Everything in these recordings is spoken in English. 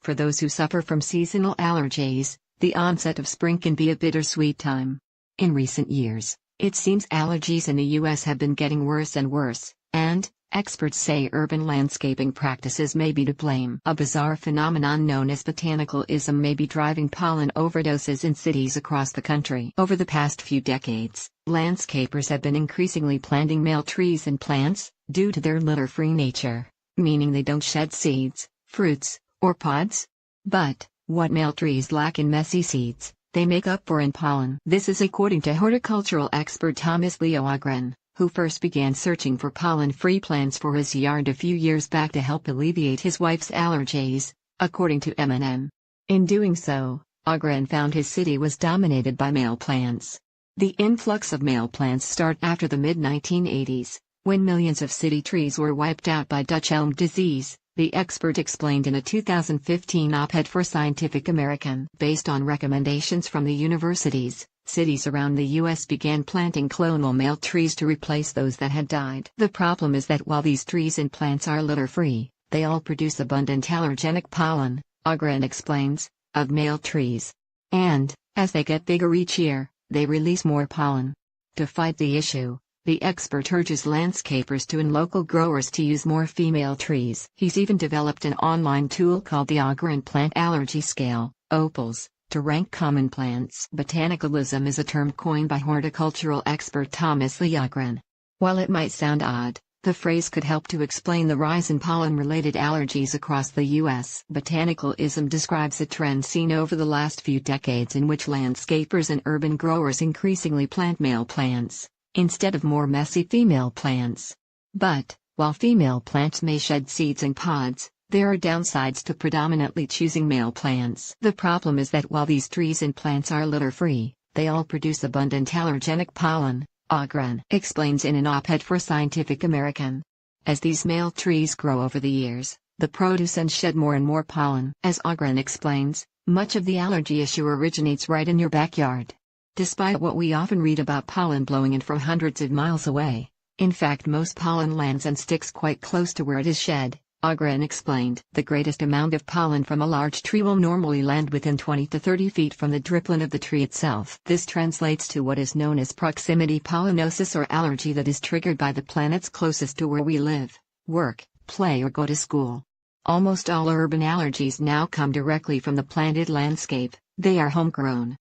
For those who suffer from seasonal allergies, the onset of spring can be a bittersweet time. In recent years, it seems allergies in the U.S. have been getting worse and worse, and experts say urban landscaping practices may be to blame. A bizarre phenomenon known as botanicalism may be driving pollen overdoses in cities across the country. Over the past few decades, landscapers have been increasingly planting male trees and plants, due to their litter-free nature, meaning they don't shed seeds, fruits, or pods. But what male trees lack in messy seeds, they make up for in pollen. This is according to horticultural expert Thomas Leo Ogren, who first began searching for pollen-free plants for his yard a few years back to help alleviate his wife's allergies, according to M&M. In doing so, Ogren found his city was dominated by male plants. The influx of male plants started after the mid-1980s, when millions of city trees were wiped out by Dutch elm disease, the expert explained in a 2015 op-ed for Scientific American. Based on recommendations from the universities, cities around the U.S. began planting clonal male trees to replace those that had died. The problem is that while these trees and plants are litter-free, they all produce abundant allergenic pollen, Ogren explains, of male trees. And, as they get bigger each year, they release more pollen. To fight the issue, the expert urges landscapers and local growers to use more female trees. He's even developed an online tool called the Ogren Plant Allergy Scale, OPALS, to rank common plants. Botanicalism is a term coined by horticultural expert Thomas Leo Ogren. While it might sound odd, the phrase could help to explain the rise in pollen-related allergies across the U.S. Botanicalism describes a trend seen over the last few decades in which landscapers and urban growers increasingly plant male plants, instead of more messy female plants. But, while female plants may shed seeds and pods, there are downsides to predominantly choosing male plants. The problem is that while these trees and plants are litter-free, they all produce abundant allergenic pollen, Ogren explains in an op-ed for Scientific American. As these male trees grow over the years, the produce and shed more and more pollen. As Ogren explains, much of the allergy issue originates right in your backyard. Despite what we often read about pollen blowing in from hundreds of miles away, in fact most pollen lands and sticks quite close to where it is shed, Ogren explained. The greatest amount of pollen from a large tree will normally land within 20 to 30 feet from the dripline of the tree itself. This translates to what is known as proximity pollenosis or allergy that is triggered by the planets closest to where we live, work, play or go to school. Almost all urban allergies now come directly from the planted landscape. They are homegrown.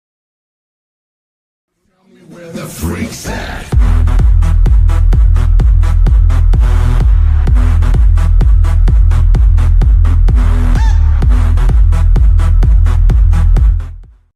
Where the freaks at?